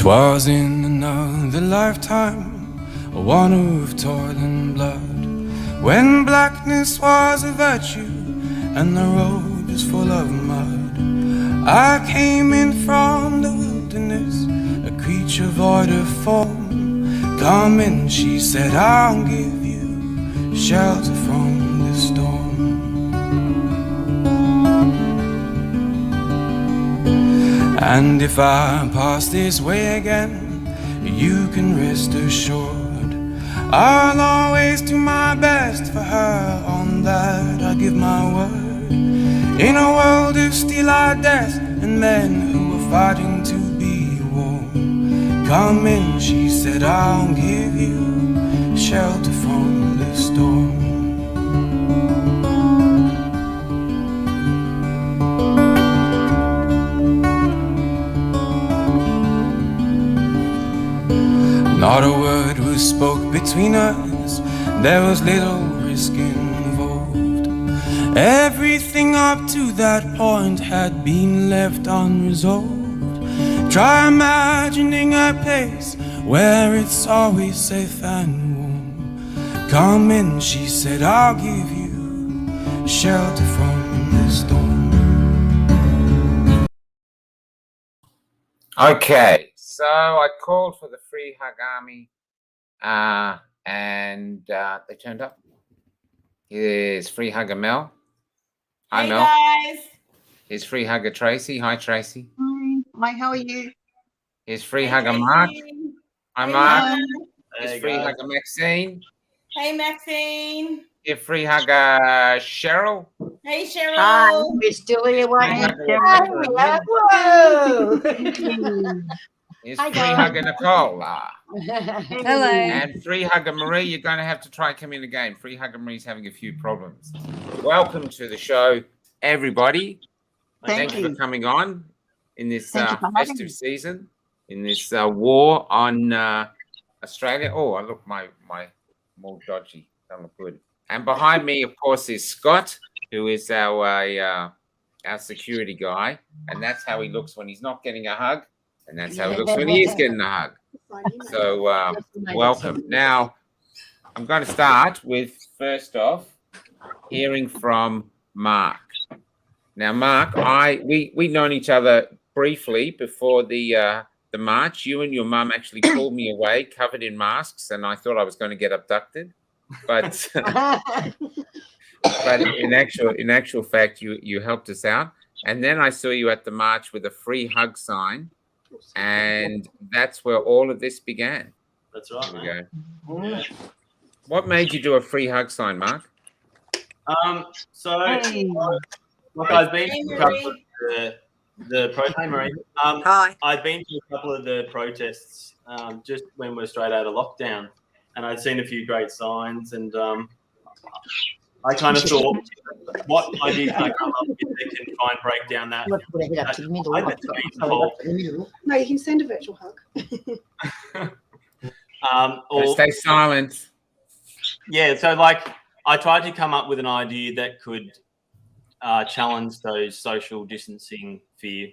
'Twas in another lifetime, one of toil and blood, when blackness was a virtue and the road was full of mud. I came in from the wilderness, a creature void of form. Come in, she said, I'll give you shelter from the storm. And if I pass this way again, you can rest assured I'll always do my best for her, on that I give my word. In a world of steel-eyed death and men who are fighting to be warm, come in, she said, I'll give you shelter from the storm. Not a word was spoke between us, there was little risk involved. Everything up to that point had been left unresolved. Try imagining a place where it's always safe and warm. Come in, she said, I'll give you shelter from the storm. Okay, so I called for the Free Hug Army, and they turned up. Here's Free Hugger Mel. Hi, hey Mel. guys. Here's Free Hugger Tracy. Hi, Tracy. Hi, how are you? Here's Free Hey, Hugger Tracy. Mark. Hi, Hey, Mark. Mark. Here's Free Hugger Maxine. Hey, Maxine. Here's Free Hugger Cheryl. Hey, Cheryl. Hi, we're still here waiting. Whoa! Here's Hi, Free guys. Hugger Nicole. Hello. And Free Hugger Marie, you're going to have to try and come in again. Free Hugger Marie's having a few problems. Welcome to the show, everybody. Thank you for coming on in this festive season, in this war on Australia. Oh, I look my more dodgy. Don't look good. And behind me, of course, is Scott, who is our security guy, and that's how he looks when he's not getting a hug, and that's how he looks when he is getting a hug. So welcome. Now, I'm going to start with, first off, hearing from Mark. Now, Mark, we'd known each other briefly before the march. You and your mum actually pulled me away, covered in masks, and I thought I was going to get abducted. But but in actual fact, you helped us out. And then I saw you at the march with a free hug sign, and that's where all of this began. That's right. There we go. Yeah. What made you do a free hug sign, Mark? Look, I've been to a couple of the protests. Hi. I've been to a couple of the protests just when we're straight out of lockdown, and I'd seen a few great signs, and I kind of thought, what ideas can I come up with that can try and break down that? No, you can send a virtual hug. Or stay silent. Yeah, so like I tried to come up with an idea that could challenge those social distancing fear,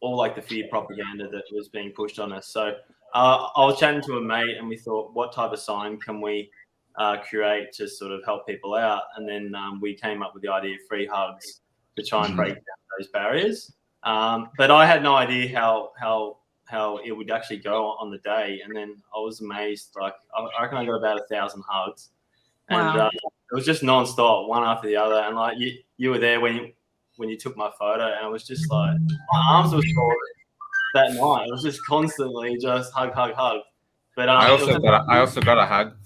or like the fear propaganda that was being pushed on us. So I was chatting to a mate, and we thought, what type of sign can we curate to sort of help people out? And then we came up with the idea of free hugs to try and break down those barriers. But I had no idea how it would actually go on the day. And then I was amazed. Like I reckon I got about 1,000 hugs, and Wow. it was just nonstop, one after the other. And like you were there when you took my photo, and it was just like my arms were sore that night. It was just constantly just hug. But I also got a hug.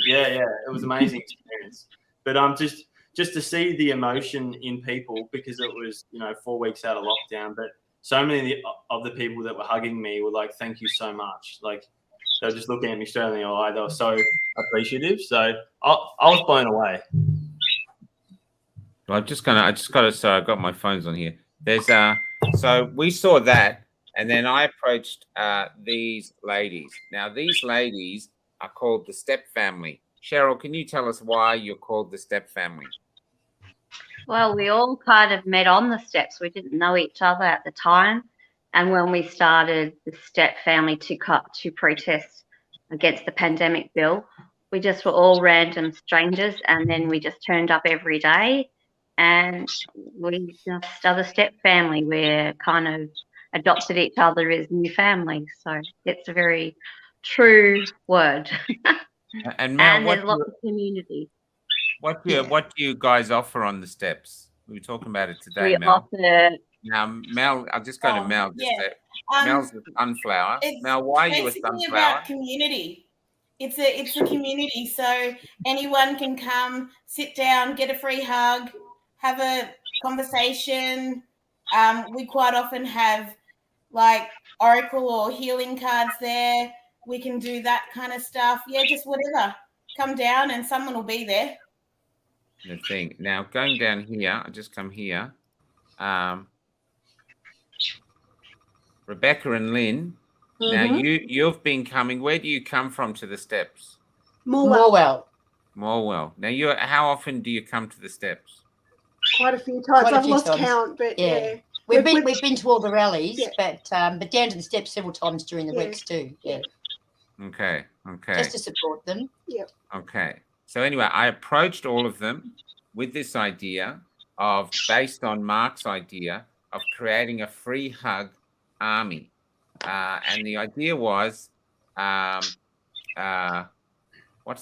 Yeah, it was an amazing experience. But just to see the emotion in people, because it was 4 weeks out of lockdown, but so many of the people that were hugging me were like, "Thank you so much." Like they were just looking at me straight in the eye. They were so appreciative. So I was blown away. Well, so I've got my phones on here. There's so we saw that, and then I approached these ladies. Now these ladies are called the Step Family. Cheryl, can you tell us why you're called the Step Family? Well, we all kind of met on the steps. We didn't know each other at the time. And when we started the step family to protest against the pandemic bill, we just were all random strangers, and then we just turned up every day, and we just are the step family. We're kind of adopted each other as new families. So it's a very true word. And Mel, and there's lots of community. what do you guys offer on the steps? We were talking about it today, We Mel. offer. Now, Mel, I'll just go to Mel. Mel's a sunflower. It's Mel, why are you a basically sunflower? about community. It's a community, so anyone can come, sit down, get a free hug, have a conversation. We quite often have like oracle or healing cards there. We can do that kind of stuff. Yeah, just whatever. Come down and someone will be there. The thing. Now, going down here, I just come here. Rebecca and Lynn. Now, you've been coming. Where do you come from to the steps? Morwell. Morwell. Now, how often do you come to the steps? Quite a few times. Quite a I've few lost times. count, but yeah. We've been to all the rallies, Yeah. but down to the steps several times during the weeks too. Yeah. Okay. Just to support them. Okay. So anyway, I approached all of them with this idea of, based on Mark's idea of creating a free hug army. And the idea was, what's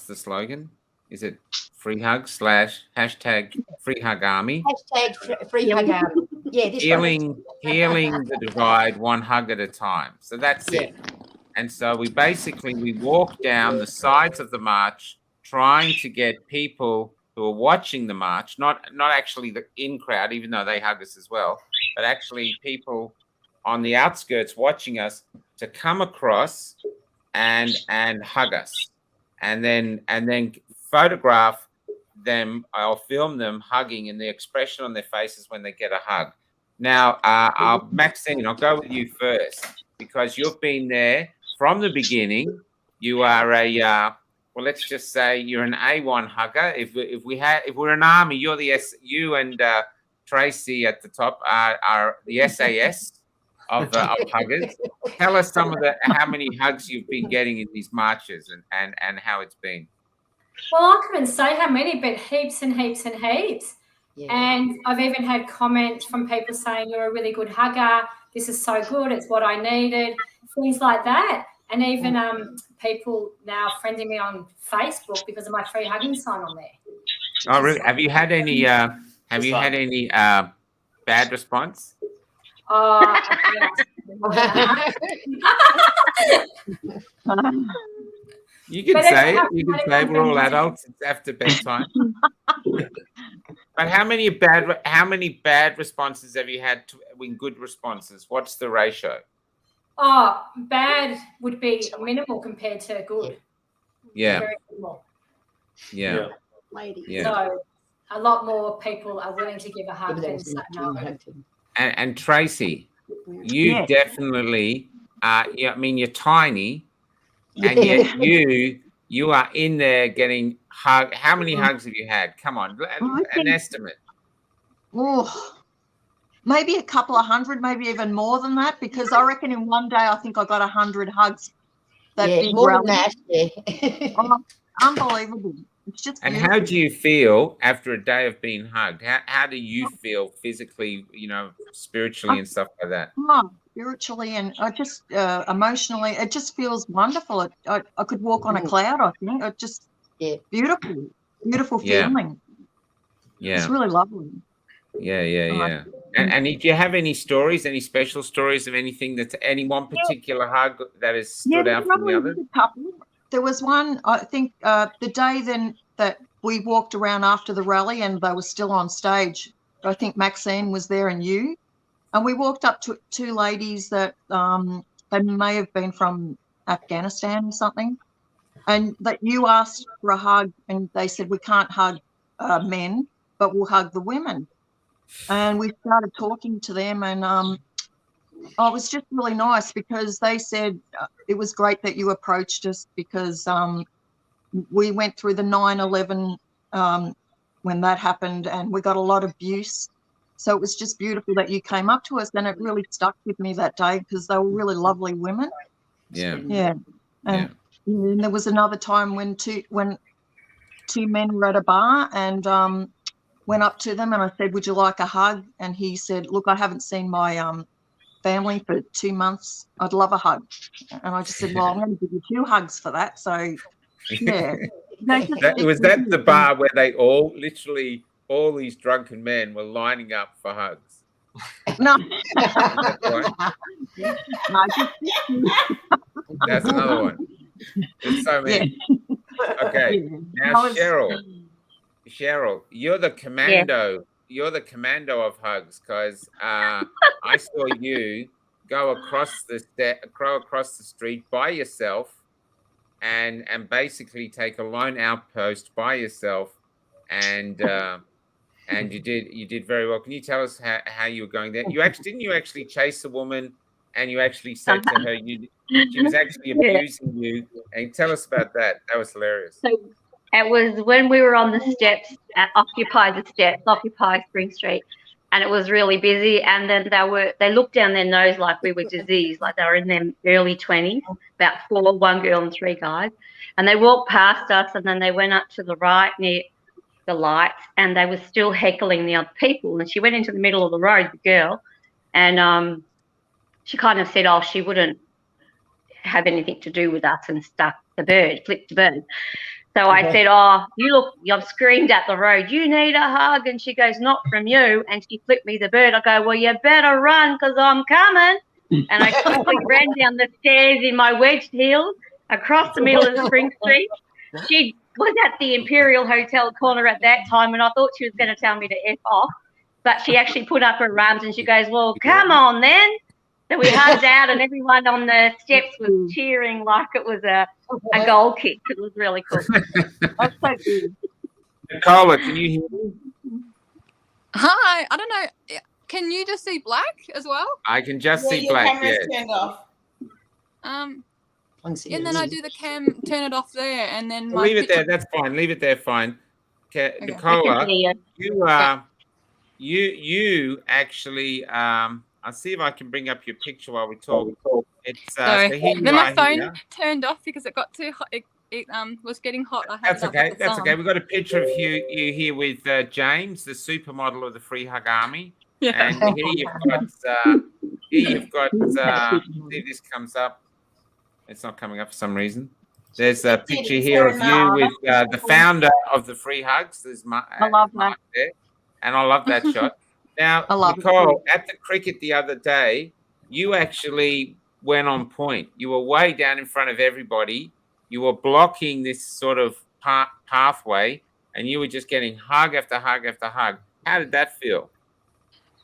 the slogan? Is it free hug / hashtag free hug army? Hashtag free hug army. Yeah, this Healing the divide one hug at a time. So that's it. And so we walk down the sides of the march, trying to get people who are watching the march, not actually the in crowd, even though they hug us as well, but actually people on the outskirts watching us to come across and hug us, and then photograph them. I'll film them hugging and the expression on their faces when they get a hug. Now, Maxine, I'll go with you first because you've been there from the beginning. You are well, let's just say you're an A1 hugger. If we're an army, you're you and Tracy at the top are the SAS of huggers. Tell us how many hugs you've been getting in these marches and how it's been. Well, I couldn't say how many, but heaps and heaps and heaps. Yeah. And I've even had comments from people saying you're a really good hugger. This is so good. It's what I needed. Things like that. And even people now friending me on Facebook because of my free hugging sign on there. Oh, really? Have you had any? Bad response? You can say it. You can say we're all adults. It's after bedtime. But how many bad responses have you had to good responses? What's the ratio? Oh, bad would be minimal compared to good. Yeah. Very minimal. Yeah. Lady. So a lot more people are willing to give a hug than say no. And Tracy, you definitely I mean, you're tiny, and yet you are in there getting hug. How many hugs have you had? Come on, an estimate. Oh, maybe a couple of hundred, maybe even more than that, because I reckon in one day I think I got 100 hugs. That big more rally. than that. Oh, unbelievable. It's just And beautiful. how do you feel after a day of being hugged? How do you feel physically, spiritually and stuff like that? Oh, spiritually and I just emotionally, it just feels wonderful. I could walk on a cloud, I think. It just beautiful feeling. Yeah. It's really lovely. Yeah. And did you have any stories, any special stories of anything that's any one particular hug that has stood out from the others? There was one, I think, the day then that we walked around after the rally and they were still on stage. I think Maxine was there and you. And we walked up to two ladies that they may have been from Afghanistan or something. And that you asked for a hug and they said, we can't hug men, but we'll hug the women. And we started talking to them and it was just really nice because they said it was great that you approached us because we went through the 9/11 when that happened and we got a lot of abuse. So it was just beautiful that you came up to us, and it really stuck with me that day because they were really lovely women. Yeah. Yeah. And there was another time when two men were at a bar, and went up to them and I said, "Would you like a hug?" And he said, "Look, I haven't seen my family for 2 months. I'd love a hug." And I just said, "Well, I'm going to give you 2 hugs for that." So yeah. Was that the bar where they all literally all these drunken men were lining up for hugs? No. That's right. That's another one. There's so many. Okay. Now Cheryl, you're the commando. Yeah. You're the commando of hugs because I saw you go across the street by yourself and basically take a lone outpost by yourself, and you did very well. Can you tell us how you were going there? Didn't you actually chase a woman, and you actually said to her she was actually abusing you, and tell us about that. That was hilarious. So it was when we were on the steps at Occupy Spring Street, and it was really busy. And then they looked down their nose like we were diseased, like they were in their early 20s, about 4, 1 girl and 3 guys. And they walked past us, and then they went up to the right near the lights, and they were still heckling the other people. And she went into the middle of the road, the girl, and she kind of said, "Oh, she wouldn't have anything to do with us," and flipped the bird. So I said, "Oh, I've screamed at the road, you need a hug." And she goes, "Not from you." And she flipped me the bird. I go, "Well, you better run because I'm coming." And I quickly ran down the stairs in my wedged heels across the middle of Spring Street. She was at the Imperial Hotel corner at that time, and I thought she was going to tell me to F off. But she actually put up her arms and she goes, "Well, come on then." So we hugged out, and everyone on the steps was cheering like it was a goal kick. It was really cool. That's so good. Nicola, can you hear me? Hi, I don't know. Can you just see black as well? I can just see your black. camera's turned off. And then I do the cam, turn it off there, and then leave it there. That's fine. Leave it there. Fine. Okay. Nicola, you actually. I'll see if I can bring up your picture while we talk. It's then my phone turned off because it got too hot. It was getting hot. That's okay. That's okay. We've got a picture of you here with James, the supermodel of the Free Hug Army. Yeah. And here you've got. See if this comes up. It's not coming up for some reason. There's a picture here of you with the founder of the Free Hugs. There's I love that. There, and I love that shot. Now, Nicole, at the cricket the other day, you actually went on point. You were way down in front of everybody. You were blocking this sort of pathway, and you were just getting hug after hug after hug. How did that feel?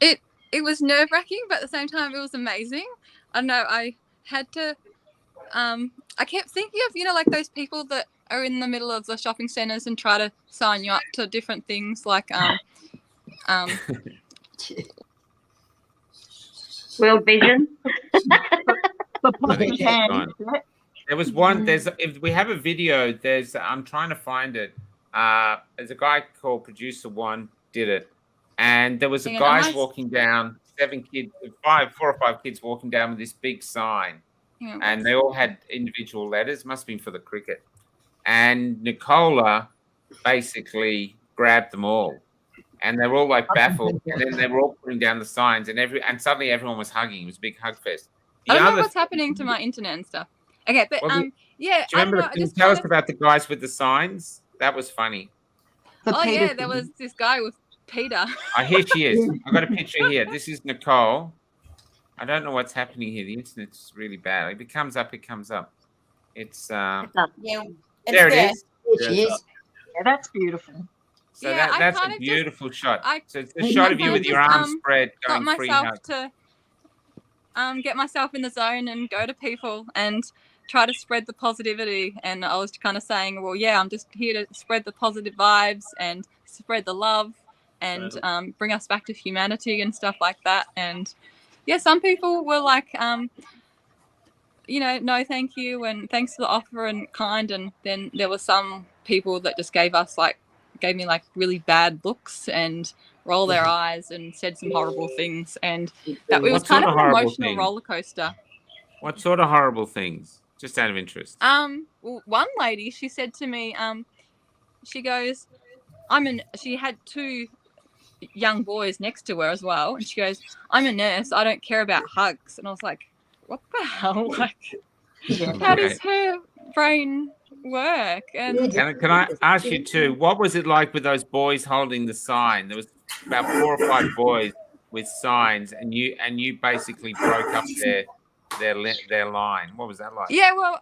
It was nerve-wracking, but at the same time, it was amazing. I don't know. I had to. I kept thinking of, like those people that are in the middle of the shopping centres and try to sign you up to different things, like World Vision. There was one. If we have a video, I'm trying to find it. There's a guy called Producer One did it, and there was a guy walking down, 4 or 5 kids walking down with this big sign, and they all had individual letters. Must have been for the cricket, and Nicola basically grabbed them all. And they were all like baffled, and then they were all putting down the signs, and suddenly everyone was hugging. It was a big hug fest. I don't know what's happening to my internet and stuff. Okay, but yeah. Do you remember? Can you tell us about the guys with the signs? That was funny. Yeah, there was this guy with Peter. Here she is. I've got a picture here. This is Nicole. I don't know what's happening here. The internet's really bad. If it comes up, it comes up. It's there it is. There she is. Yeah, that's beautiful. So that's a beautiful shot. So it's a shot of you with your arms spread going free hug. To get myself in the zone and go to people and try to spread the positivity. And I was kind of saying, well, yeah, I'm just here to spread the positive vibes and spread the love and bring us back to humanity and stuff like that. And yeah, some people were like, no, thank you and thanks for the offer and kind. And then there were some people that just gave us like gave me like really bad looks and rolled their eyes and said some horrible things, and that it was kind of an emotional roller coaster. What sort of horrible things? Just out of interest. Well, one lady, she said to me, she goes, she had 2 young boys next to her as well, and she goes, "I'm a nurse, I don't care about hugs." And I was like, what the hell? Like, how does her brain work? And can I ask you too, what was it like with those boys holding the sign? There was about 4 or 5 boys with signs, and you basically broke up their line. What was that like? Yeah, well,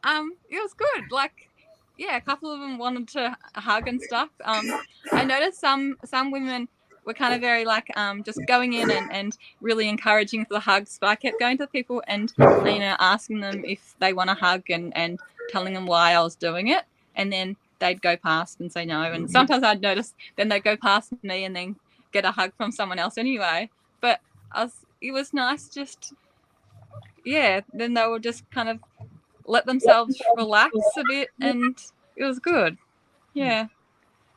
it was good. Like, yeah, a couple of them wanted to hug and stuff. I noticed some women were kind of very like just going in and really encouraging for the hugs. But I kept going to people and asking them if they want a hug and telling them why I was doing it, and then they'd go past and say no. And sometimes I'd notice then they'd go past me and then get a hug from someone else anyway. But it was nice just. Yeah, then they would just kind of let themselves relax a bit, and it was good. Yeah.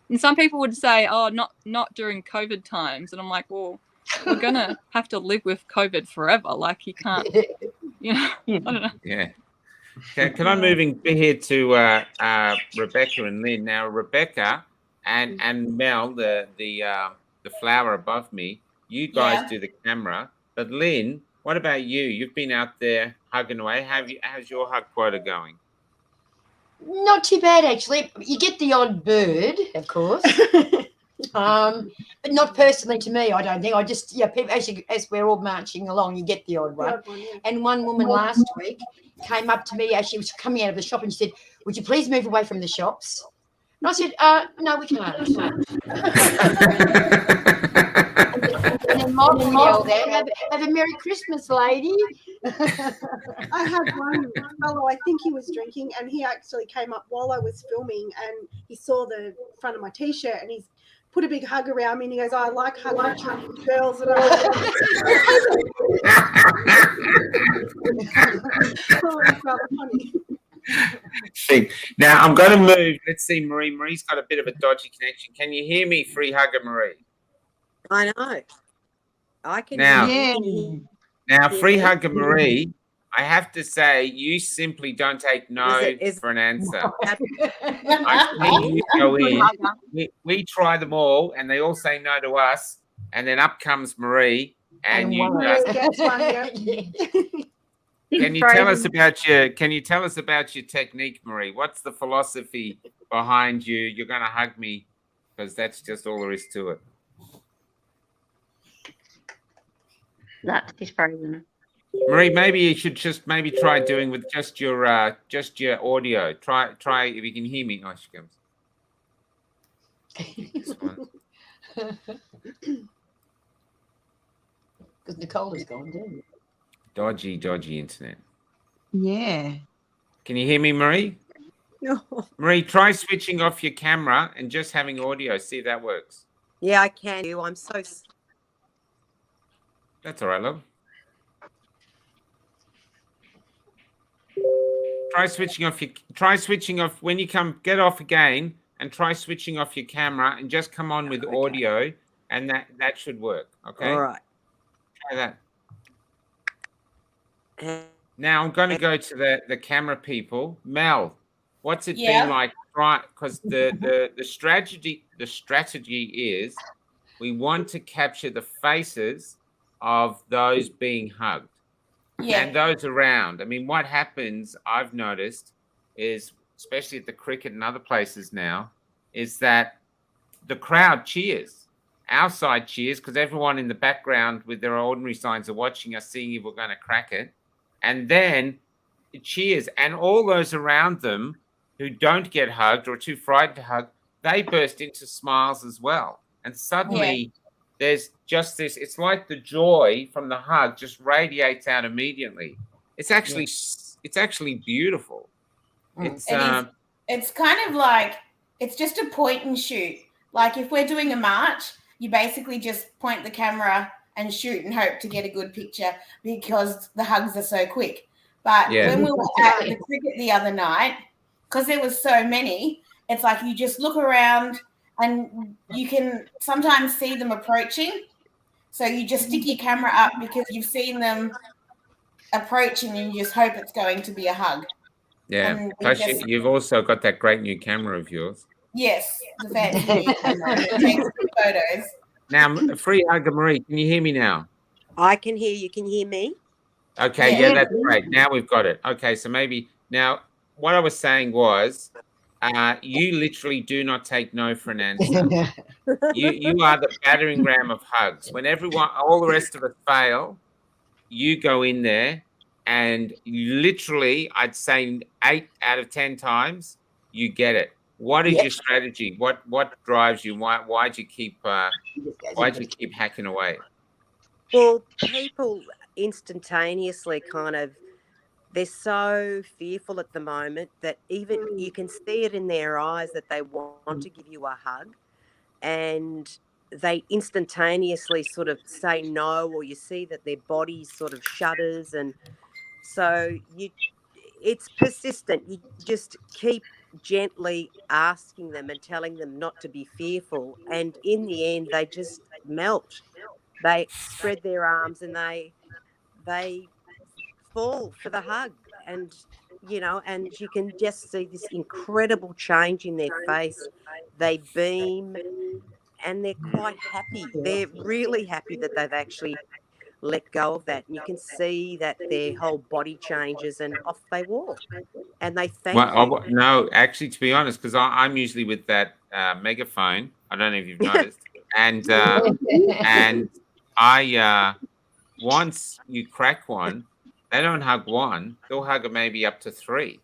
And some people would say, "Oh, not during COVID times," and I'm like, "Well, we're gonna have to live with COVID forever. Like, you can't, I don't know." Yeah. Can I move in here to Rebecca and Lynn now? Rebecca and Mel, the flower above me. You guys do the camera, but Lynn. What about you? You've been out there hugging away. How's your hug quota going? Not too bad, actually. You get the odd bird, of course. But not personally to me, I don't think. I just, people, as we're all marching along, you get the odd one. And one woman last week came up to me as she was coming out of the shop and she said, "Would you please move away from the shops?" And I said, "No, we can't." And then Mom yelled there, have a Merry Christmas, lady. I had one fellow, I think he was drinking, and he actually came up while I was filming, and he saw the front of my T-shirt, and he's put a big hug around me, and he goes, "I like hugging Chinese girls." And I was rather funny. Now I'm going to move. Let's see, Marie. Marie's got a bit of a dodgy connection. Can you hear me, Free Hugger Marie? I know. I can now. hear Now, Free Hugger Marie, I have to say, you simply don't take no for an answer. I see you go in. We try them all, and they all say no to us, and then up comes Marie, and you just. Can you tell us about your technique, Marie? What's the philosophy behind you? You're going to hug me because that's just all there is to it. That's his frozen. Marie, maybe you should just try doing with just your audio. Try if you can hear me. Oh, she comes. This one. Because Nicole is gone, too. Dodgy internet. Yeah. Can you hear me, Marie? No. Marie, try switching off your camera and just having audio. See if that works. Yeah, I can. I'm so. That's all right, love. Try switching off when you come. Get off again and try switching off your camera and just come on with audio, and that should work. Okay. All right. Try that. Now I'm going to go to the camera people. Mel, what's it been like? Right, because the strategy is we want to capture the faces of those being hugged and those around. I mean, what happens, I've noticed, is especially at the cricket and other places now, is that the crowd cheers. Our side cheers because everyone in the background with their ordinary signs are watching us, seeing if we're going to crack it. And then it cheers. And all those around them who don't get hugged or are too frightened to hug, they burst into smiles as well. And suddenly there's just this, it's like the joy from the hug just radiates out immediately. It's actually beautiful. It's kind of like, it's just a point and shoot. Like if we're doing a march, you basically just point the camera and shoot and hope to get a good picture because the hugs are so quick. But when we were at the cricket the other night, because there was so many, it's like you just look around, and you can sometimes see them approaching. So you just stick your camera up because you've seen them approaching and you just hope it's going to be a hug. Yeah. And Plus, you've also got that great new camera of yours. Yes, the fancy new camera that takes good photos. Now, Free Hugger Marie, can you hear me now? I can hear you. Can you hear me? Okay, yeah, that's great. Now we've got it. Okay, so maybe now what I was saying was you literally do not take no for an answer. you are the battering ram of hugs. When all the rest of us fail, you go in there and you literally, I'd say 8 out of 10 times, you get it. What is your strategy? What drives you? Why'd you keep hacking away? Well, people instantaneously they're so fearful at the moment that even you can see it in their eyes that they want to give you a hug, and they instantaneously sort of say no, or you see that their body sort of shudders, and so it's persistent. You just keep gently asking them and telling them not to be fearful, and in the end they just melt. They spread their arms and they fall for the hug, and and you can just see this incredible change in their face. They beam and they're quite happy. They're really happy that they've actually let go of that, and you can see that their whole body changes and off they walk and they thank you. No, actually, to be honest, because I'm usually with that megaphone. I don't know if you've noticed, and I once you crack one, they don't hug one; they'll hug maybe up to 3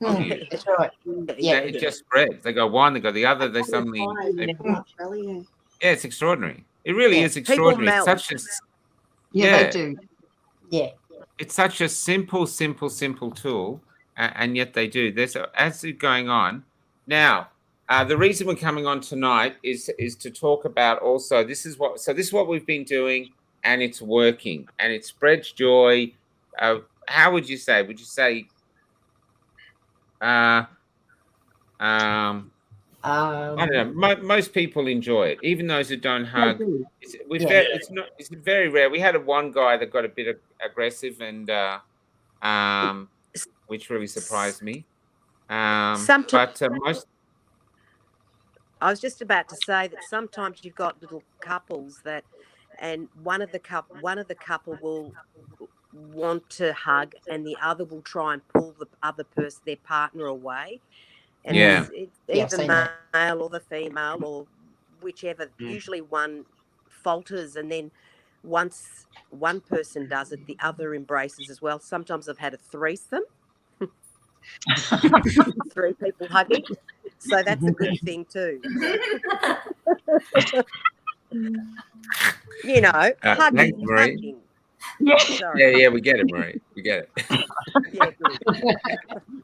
of you. That's right. Yeah, it just spreads. They go one, they go the other. They suddenly, Brilliant. yeah, it's extraordinary. It really is extraordinary. People melt. It's such a They do. Yeah. It's such a simple tool, and yet they do. As it's going on now. The reason we're coming on tonight is to talk about also this is what we've been doing, and it's working, and it spreads joy. How would you say? Would you say? I don't know. Most people enjoy it, even those who don't hug. It's very rare. We had one guy that got a bit aggressive, and which really surprised me. But most. I was just about to say that sometimes you've got little couples and one of the couple will want to hug, and the other will try and pull the other person, their partner, away. And it's either male or the female or whichever. Usually one falters, and then once one person does it, the other embraces as well. Sometimes I've had a threesome. 3 people hugging. So that's a good thing too. Hugging. Thanks, Marie. Hugging. Yeah, we get it, Marie. We get it. Yeah, good.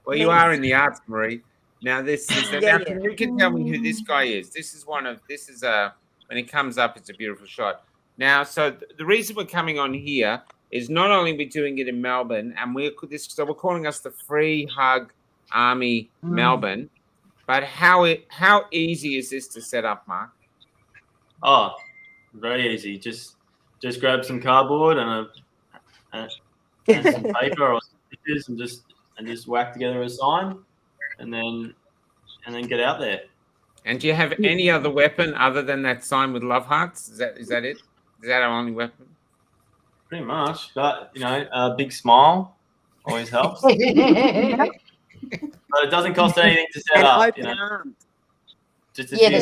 Well, you are in the arts, Marie. Now this is you can tell me who this guy is. This is when it comes up, it's a beautiful shot. Now, so the reason we're coming on here is not only we're doing it in Melbourne, and we're calling us the Free Hug Army Melbourne. But how easy is this to set up, Mark? Oh, very easy. Just grab some cardboard and some paper or stickers and just whack together a sign, and then get out there. And do you have any other weapon other than that sign with love hearts? Is that it? Is that our only weapon? Pretty much. But a big smile always helps. But it doesn't cost anything to set up. Just a few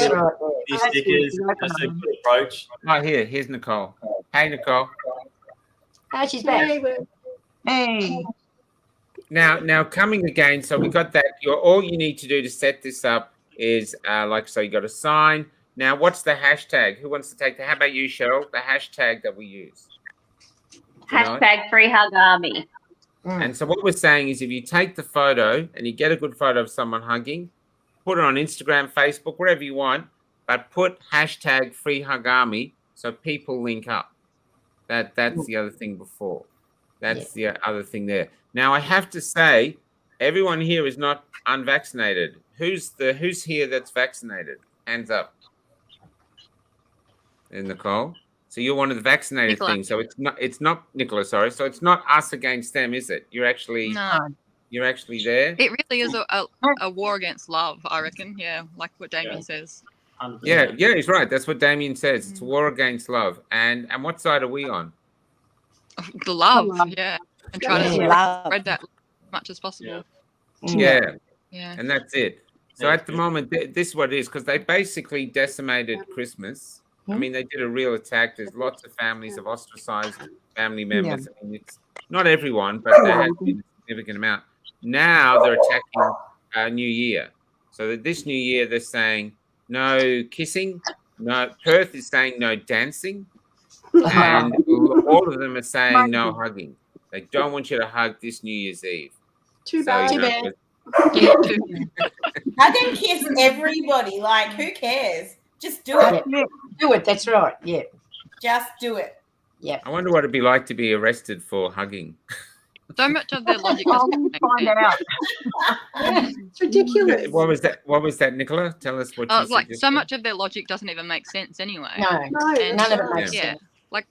stickers, just a good approach. Oh, here's Nicole. Hey, Nicole. Hi, she's back. Hey. Now coming again. So we got that. All you need to do to set this up is you got a sign. Now, what's the hashtag? Who wants to take how about you, Cheryl? The hashtag that we use. Hashtag Free Hug Army. And so what we're saying is if you take the photo and you get a good photo of someone hugging, put it on Instagram, Facebook, wherever you want, but put hashtag Free Hug Army so people link up. That's the other thing before. That's the other thing there. Now, I have to say, everyone here is not unvaccinated. Who's here that's vaccinated? Hands up. And Nicole. So you're one of the vaccinated Nicola. things. So it's not Nicola, sorry. So it's not us against them, is it? You're actually No, there. it really is a war against love, I reckon. Yeah, like what Damien says. 100%. Yeah, he's right. That's what Damien says. It's a war against love. And what side are we on? The love, love. yeah, and try to spread that as much as possible. Yeah. Yeah. And that's it. So at the moment, this is what it is, because they basically decimated Christmas. I mean, they did a real attack. There's lots of families have ostracized family members. I mean, it's not everyone, but there has been a significant amount. Now they're attacking New Year. So that this New Year, they're saying no kissing. No, Perth is saying no dancing. And all of them are saying no hugging. They don't want you to hug this New Year's Eve. Too bad. Too bad. Hug and kiss everybody. Like, who cares? Just do it. Do it. That's right. Yeah. Just do it. Yeah. I wonder what it'd be like to be arrested for hugging. So much of their logic doesn't make Find sense. out. It's ridiculous. What was that, Nicola? Tell us what Oh, you it's like so suggested. much of their logic doesn't even make sense anyway. No, And none of it makes yeah, sense. like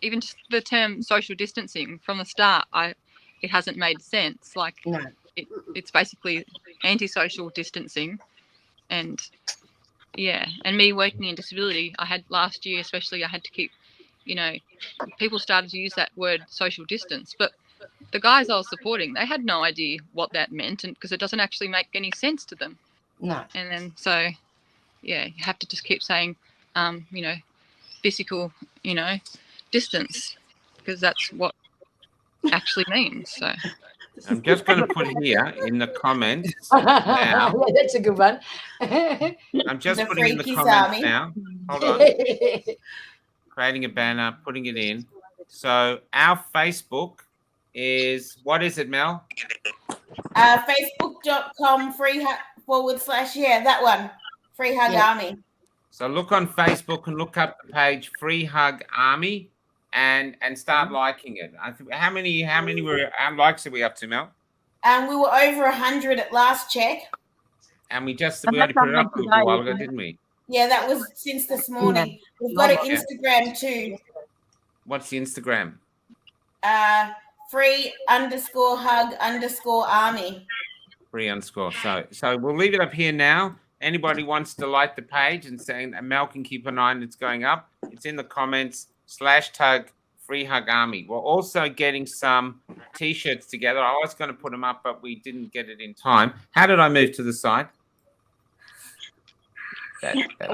even just the term social distancing from the start, it hasn't made sense. Like No. it's basically antisocial distancing, and yeah, and me working in disability, I had last year especially, I had to keep, people started to use that word social distance, but the guys I was supporting, they had no idea what that meant, and because it doesn't actually make any sense to them. No. And then so yeah, you have to just keep saying physical distance, because that's what actually means. So I'm just going to put here in the comments now. That's a good one. I'm just The putting in the freaky comments Sami. now. Hold on. Creating a banner, putting it in. So our Facebook is, what is it, Mel? Facebook.com that one. Free Hug Army. So look on Facebook and look up the page Free Hug Army and start liking it. I think how many likes are we up to, Mel? We were over 100 at last check. And we only put it up a little while ago, didn't we? Yeah, that was since this morning. We've got an Instagram too. What's the Instagram? free_hug_army. Free_. So we'll leave it up here now. Anybody wants to like the page and saying that Mel can keep an eye on it's going up, it's in the comments, /tug Free Hug Army. We're also getting some t-shirts together. I was going to put them up, but we didn't get it in time. How did I move to the side?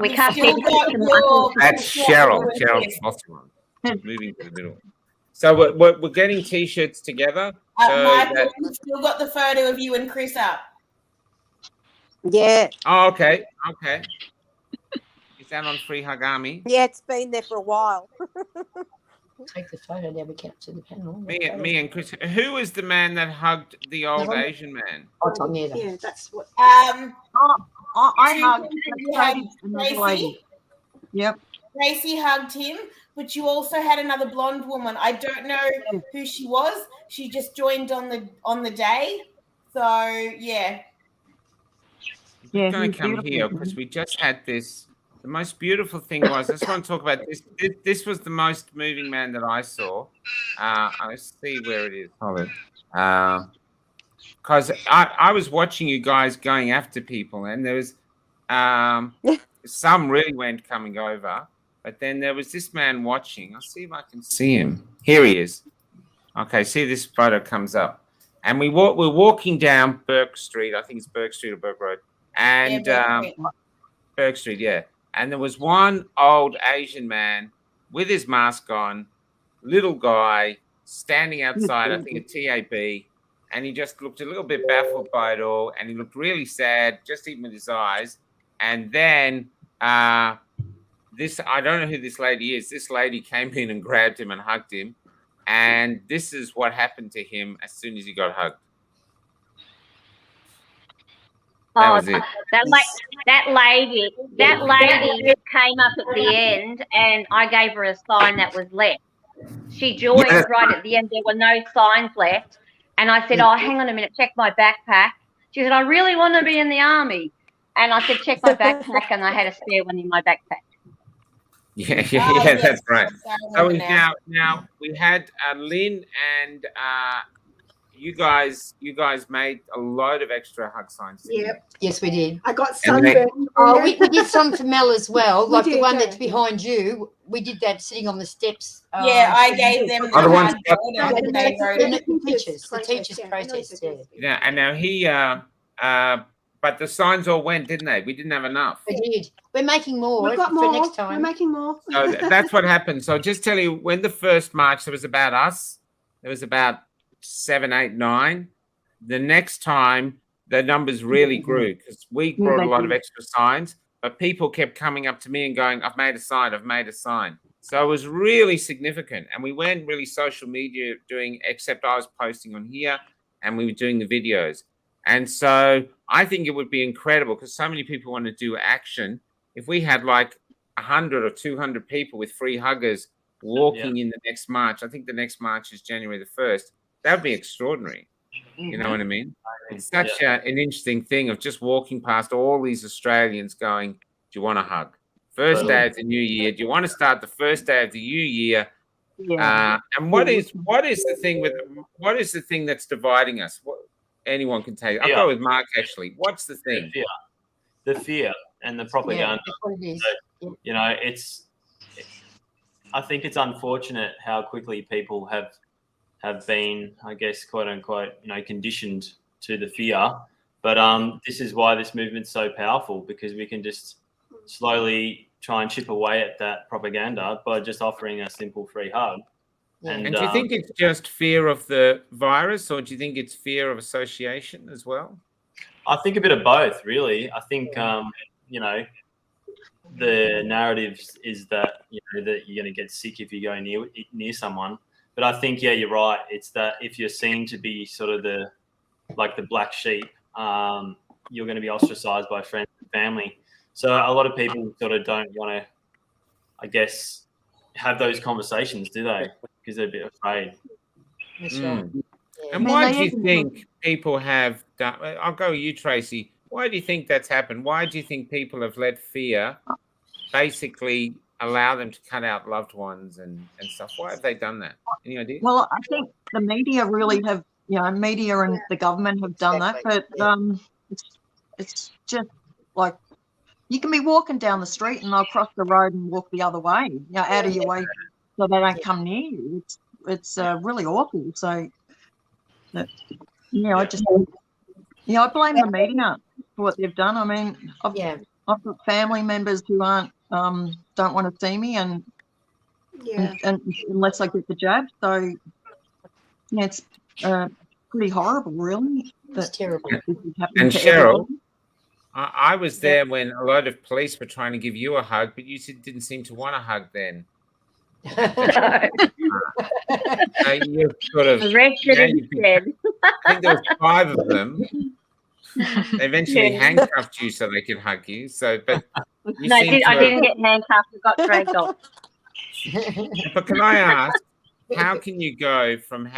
We can't see That's Cheryl. Cheryl's lost one. Moving to the middle. So we're getting t-shirts together. Michael, we've still got the photo of you and Chris up. Yeah. Oh, okay. Is that on Free Hug Army? Yeah, it's been there for a while. Take the photo there. We can't see the panel. Me and Chris. Who was the man that hugged the old Asian man? Oh, it's on there. Yeah, that's what. I hugged another Tracy. lady. Yep. Tracy hugged him, but you also had another blonde woman. I don't know who she was. She just joined on the day. So yeah. We're going to come here because we just had this. The most beautiful thing was, I just want to talk about this. This was the most moving man that I saw. I'll see where it is. Hold it. Because I was watching you guys going after people, and there was some really weren't coming over, but then there was this man watching. I'll see if I can see him. Here he is. Okay, see this photo comes up, and we're walking down Burke Street. I think it's Burke Street or Burke Road. And Burke Street, yeah. And there was one old Asian man with his mask on, little guy, standing outside, I think a TAB, and he just looked a little bit baffled by it all, and he looked really sad, just even with his eyes. And then I don't know who this lady is. This lady came in and grabbed him and hugged him. And this is what happened to him as soon as he got hugged. That was it. That lady came up at the end, and I gave her a sign that was left. She joined right at the end. There were no signs left, and I said, "Oh, hang on a minute, check my backpack." She said, "I really want to be in the army," and I said, "Check my backpack," and I had a spare one in my backpack. Yeah, that's right. So we now. now we had Lynn and you guys made a load of extra hug signs. Didn't you? Yes, we did. I got And they- sunburned. Oh, we did some for Mel as well. We Like the did, one yeah. that's behind you. We did that sitting on the steps. Yeah, I gave them the Oh, the ones- hard board and they wrote The teachers protest. Yeah, and now he but the signs all went, didn't they? We didn't have enough. We did. We're making more We've got for more. next time. We're making more. So that's what happened. So just tell you, when the first march, there was about us. There was about 7, 8, 9. The next time, the numbers really grew because we brought a lot of extra signs, but people kept coming up to me and going, "I've made a sign. I've made a sign." So it was really significant, and we weren't really social media doing, except I was posting on here, and we were doing the videos. And so I think it would be incredible because so many people want to do action. If we had like 100 or 200 people with free huggers walking in the next march, I think the next march is January the 1st. That would be extraordinary. You know what I mean? It's such an interesting thing of just walking past all these Australians going, "Do you want a hug? First day of the new year. Do you want to start the first day of the new year?" And what is the thing that's dividing us? What anyone can tell you. I'll go with Mark actually. What's the thing? The fear and the propaganda. That's what it is. So, you know, I think it's unfortunate how quickly people have been, I guess, quote unquote, you know, conditioned to the fear. But this is why this movement's so powerful, because we can just slowly try and chip away at that propaganda by just offering a simple free hug. And do you think it's just fear of the virus, or do you think it's fear of association as well? I think a bit of both, really. I think, you know, the narrative is that, you know, that you're going to get sick if you go near someone. But I think, yeah, you're right. It's that if you're seen to be sort of the black sheep, you're going to be ostracized by friends and family. So a lot of people sort of don't want to, I guess, have those conversations, do they? Because they're a bit afraid. That's right. And why do you think people have done? I'll go with you, Tracy. Why do you think that's happened? Why do you think people have let fear basically allow them to cut out loved ones and stuff? Why have they done that? Any idea? Well, I think the media really have, media and the government have done that, but it's just like you can be walking down the street and they'll cross the road and walk the other way, out of your way so they don't come near you. It's really awful. So, I blame the media for what they've done. I mean, I've got family members who don't want to see me, and unless I get the jab. So, it's pretty horrible, really. It's terrible. And Cheryl, I was there when a lot of police were trying to give you a hug, but you didn't seem to want a hug then. You sort of. I think there was 5 of them. They eventually handcuffed you so they could hug you. So, but you I didn't get handcuffed. I got dragged off. But can I ask, how can you go from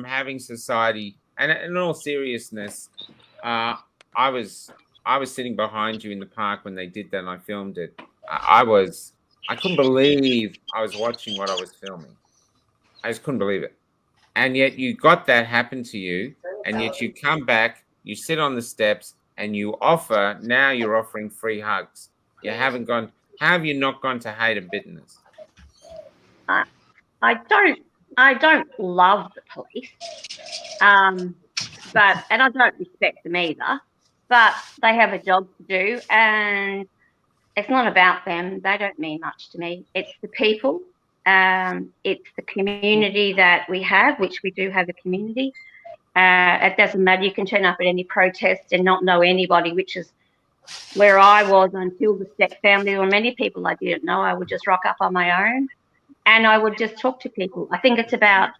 having society? And in all seriousness, I was sitting behind you in the park when they did that, and I filmed it. I couldn't believe I was watching what I was filming. I just couldn't believe it. And yet you got that happen to you, and yet you come back, you sit on the steps, and you're offering free hugs. You haven't gone. How have you not gone to hate and bitterness? I don't love the police, and I don't respect them either. But they have a job to do, and it's not about them. They don't mean much to me. It's the people. It's the community that we have, which we do have a community. It doesn't matter. You can turn up at any protest and not know anybody, which is where I was until the Step family. There were many people I didn't know. I would just rock up on my own, and I would just talk to people. I think it's about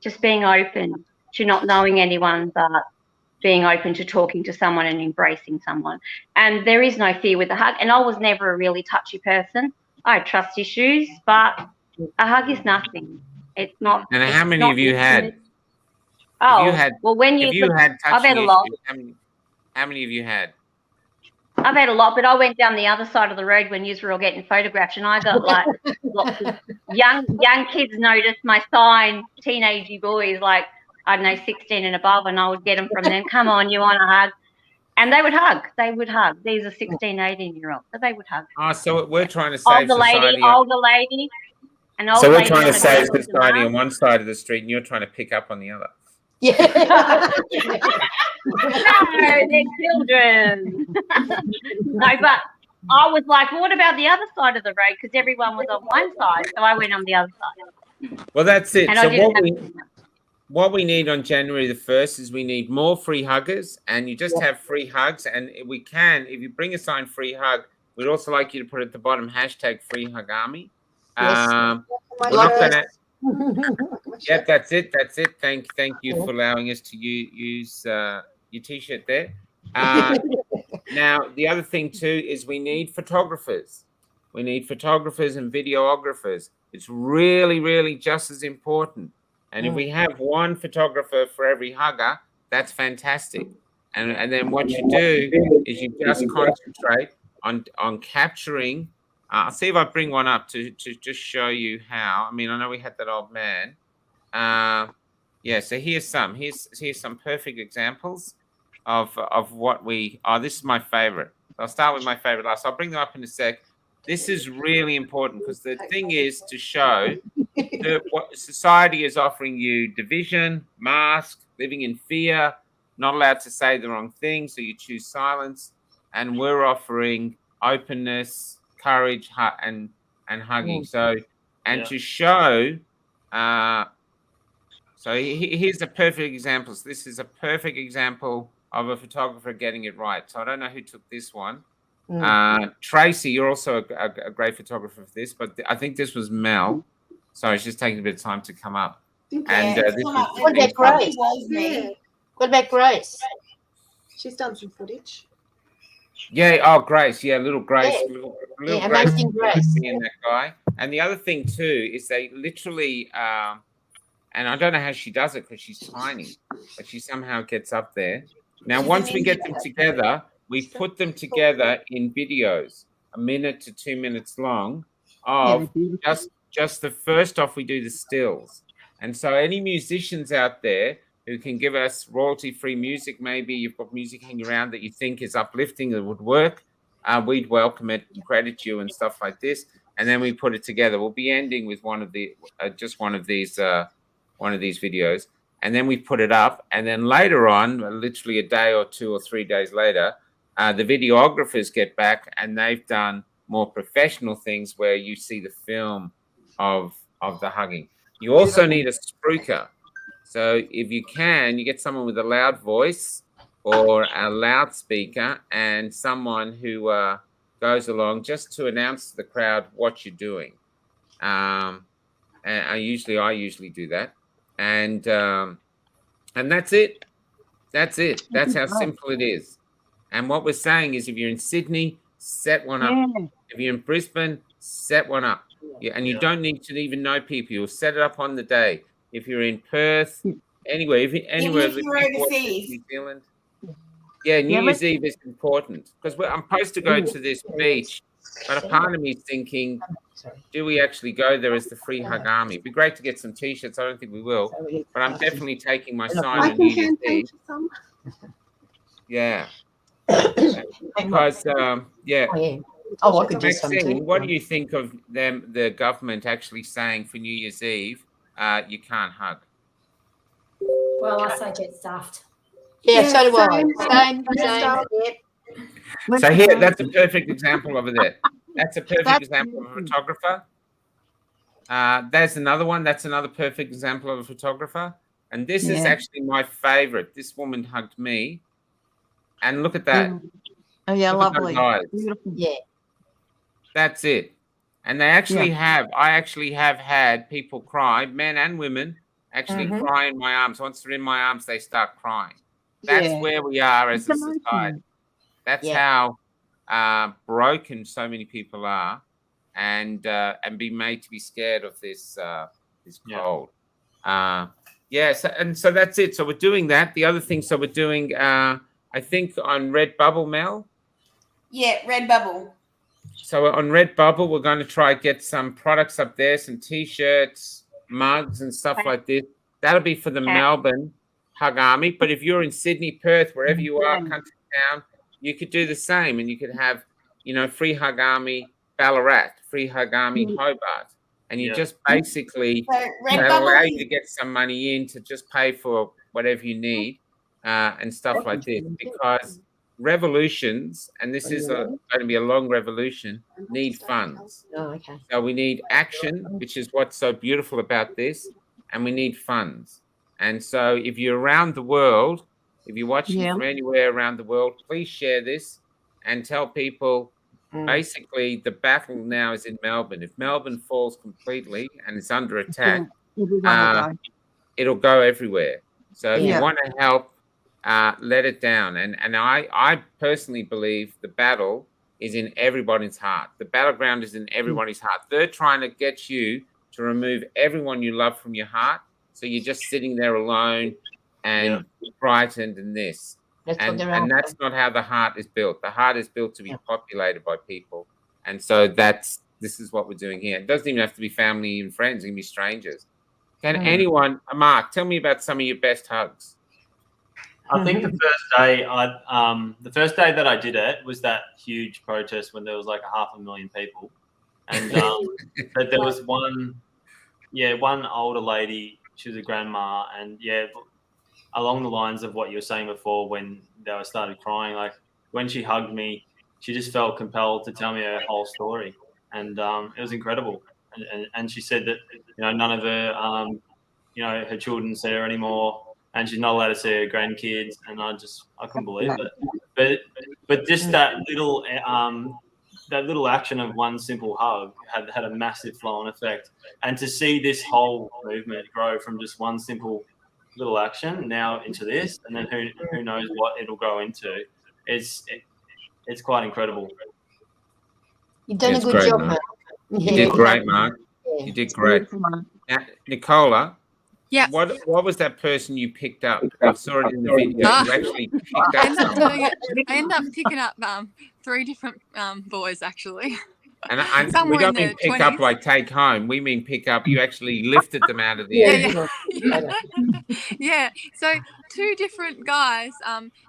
just being open to not knowing anyone, but being open to talking to someone and embracing someone. And there is no fear with a hug. And I was never a really touchy person. I had trust issues, but a hug is nothing. It's not. And how many have you had? Oh, well, when I've had a lot. How many have you had? I've had a lot, but I went down the other side of the road when you were all getting photographed, and I got like lots of young kids noticed my sign, teenagey boys, like, I don't know, 16 and above, and I would get them from them. Come on, you want a hug? And they would hug. They would hug. These are 16, 18-year-olds, so they would hug. Oh, so we're trying to save society. Older lady. So we're trying to save society on one side of the street, and you're trying to pick up on the other. Yeah. No, they're children. No, but I was like, what about the other side of the road? Because everyone was on one side, so I went on the other side. Well, that's it. And So what we need on January the 1st is we need more free huggers, and you just have free hugs. And we can, if you bring a sign free hug, we'd also like you to put at the bottom #FreeHugArmy. Yes. We're not gonna. Yep, that's it. That's it. Thank you for allowing us to use your T-shirt there. Now, the other thing too is we need photographers. We need photographers and videographers. It's really, really just as important. And if we have one photographer for every hugger, that's fantastic. And then what you do is you just concentrate on capturing. I'll see if I bring one up to just show you how. I mean, I know we had that old man. Yeah, so here's some perfect examples of what we. Oh, this is my favorite. I'll start with my favorite last. I'll bring them up in a sec. This is really important because the thing is to show that what society is offering you: division, mask, living in fear, not allowed to say the wrong thing, so you choose silence, and we're offering openness, courage, and hugging. So, and to show, so here's a perfect example. So this is a perfect example of a photographer getting it right. So I don't know who took this one. Tracy, you're also a great photographer for this, but I think this was Mel. Sorry, it's just taking a bit of time to come up. And this what about Grace? What about Grace? She's done some footage. Yeah. Oh, Grace. Yeah, little Grace. Yeah. Little Amazing Grace. Being that guy. And the other thing too is they literally, and I don't know how she does it because she's tiny, but she somehow gets up there. Now, once we get them together, we put them together in videos, 1 minute to 2 minutes long, of just the first off. We do the stills, and so any musicians out there who can give us royalty-free music, maybe you've got music hanging around that you think is uplifting that would work, we'd welcome it and credit you and stuff like this, and then we put it together. We'll be ending with one of these videos, and then we put it up, and then later on, literally a day or 2 or 3 days later, the videographers get back and they've done more professional things where you see the film of the hugging. You also need a spruiker. So if you can, you get someone with a loud voice or a loudspeaker and someone who goes along just to announce to the crowd what you're doing. And I usually do that. And that's it. That's it. That's how simple it is. And what we're saying is if you're in Sydney, set one up. If you're in Brisbane, set one up. Yeah, and you don't need to even know people. You'll set it up on the day. If you're in Perth, anywhere, anywhere, if you're overseas. New Zealand. Yeah, New Year's Eve is important because I'm supposed to go to this beach, but a part of me is thinking, do we actually go there as the Free Hug Army? It'd be great to get some T-shirts. I don't think we will, but I'm definitely taking my sign on New Year's Eve. Yeah. Because Oh, I could do some Maxine, too. what do you think of the government actually saying for New Year's Eve you can't hug? Well, I say get stuffed. Yeah, so do I. Same. So here, that's a perfect example over there. That's a perfect example of a photographer. There's another one. That's another perfect example of a photographer. And this is actually my favorite. This woman hugged me. And look at that. Oh, yeah, Look at lovely. those eyes. Beautiful. Yeah. That's it. And they actually I actually have had people cry, men and women, actually cry in my arms. Once they're in my arms, they start crying. That's where we are as a society. That's how broken so many people are, and be made to be scared of this cold. So that's it. So we're doing that. The other thing, so we're doing, I think on Redbubble, Mel. Yeah, Redbubble. So on Redbubble, we're going to try get some products up there, some T-shirts, mugs, and stuff like this. That'll be for the Melbourne Hug Army. But if you're in Sydney, Perth, wherever you are, country town, you could do the same, and you could have, Free Hug Army Ballarat, Free Hug Army Hobart, and you just basically that'll allow you to get some money in to just pay for whatever you need and stuff like this, because revolutions, and this is going to be a long revolution, need funds. Oh, okay. So we need action, which is what's so beautiful about this, and we need funds. And so if you're around the world, if you're watching from anywhere around the world, please share this and tell people basically the battle now is in Melbourne. If Melbourne falls completely and it's under attack, it'll go everywhere. So if you want to help, let it down. And I personally believe the battle is in everybody's heart. The battleground is in everybody's heart. They're trying to get you to remove everyone you love from your heart. So you're just sitting there alone and frightened and this. And that's not how the heart is built. The heart is built to be populated by people. And so this is what we're doing here. It doesn't even have to be family and friends. It can be strangers. Can anyone, Mark, tell me about some of your best hugs? I think the first day that I did it was that huge protest when there was like 500,000 people, and but there was one older lady. She was a grandma, and along the lines of what you were saying before, when they started crying, like when she hugged me, she just felt compelled to tell me her whole story, and it was incredible. And she said that none of her her children's there anymore. And she's not allowed to see her grandkids, and I couldn't believe it. But just that little action of one simple hug had a massive flow-on effect. And to see this whole movement grow from just one simple little action now into this, and then who knows what it'll grow into, it's quite incredible. You've done a good job, Mark. You did great, Mark. You did great. Now, Nicola. Yeah. What was that person you picked up? I saw it in the video. You actually picked up someone. I ended up picking up 3 different boys, actually. And we don't mean pick 20s. Up like take home. We mean pick up. You actually lifted them out of the air. Yeah. So 2 different guys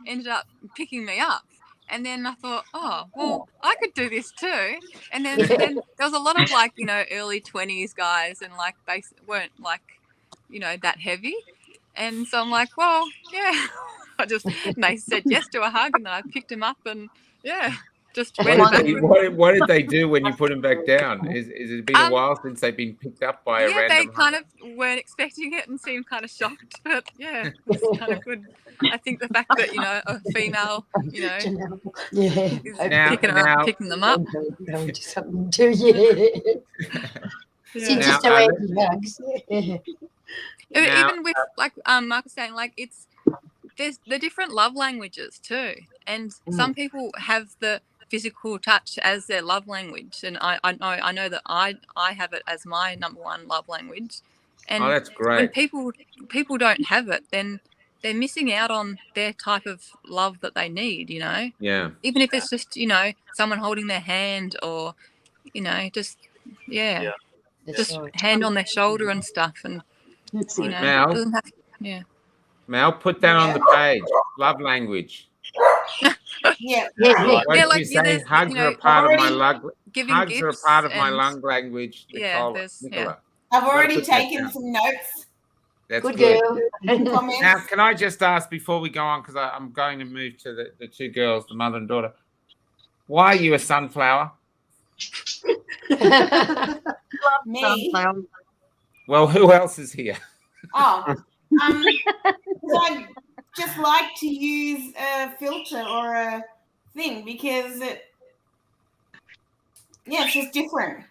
ended up picking me up. And then I thought, oh, well, I could do this too. And then there was a lot of early 20s guys, and weren't that heavy. And so I'm like, well, yeah. And they said yes to a hug, and then I picked him up, and just went back. What did they do when you put him back down? Is it been a while since they've been picked up by a random they kind hug? of weren't expecting it and seemed kind of shocked, but it's kind of good. I think the fact that a female is picking them up. Something too, just around hugs. Even with Mark was saying, there's the different love languages too, and some people have the physical touch as their love language, and I know that I have it as my number 1 love language. And that's great. When people don't have it, then they're missing out on their type of love that they need. Yeah. Even if it's just someone holding their hand, or just hand on their shoulder and stuff, and Mel, put that on the page. Love language. What did you say? Hugs are a part of my love. Hugs are a part of my love language. Nicola. I've already taken some notes. That's good. Girl. Now, can I just ask before we go on, because I'm going to move to the 2 girls, the mother and daughter. Why are you a sunflower? Me. Well, who else is here? Oh, I just like to use a filter or a thing because it's just different.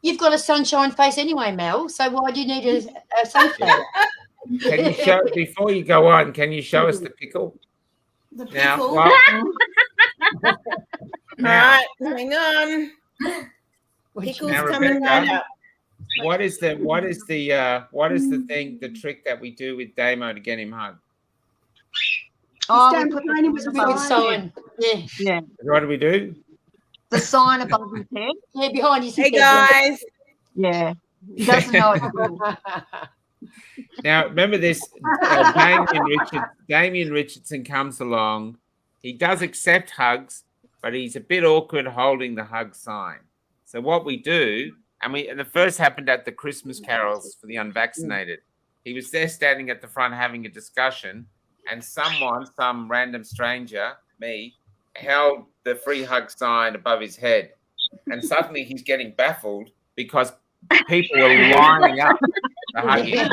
You've got a sunshine face anyway, Mel. So why do you need a sunflower? Can you show before you go on? Can you show us the pickle? The pickle. Now, all right, hang on. Pickle's coming right up. What is the thing, the trick that we do with Damo to get him hugged? We put sign. Yeah. What do we do? The sign above his head. Yeah, behind his Hey head. Yeah. guys. Yeah. He doesn't know it's real. Now, remember this, Damien Richardson comes along. He does accept hugs, but he's a bit awkward holding the hug sign. So what we do, and the first happened at the Christmas carols for the unvaccinated. He was there standing at the front having a discussion, and some random stranger, me, held the free hug sign above his head. And suddenly he's getting baffled because people were lining up to hug him.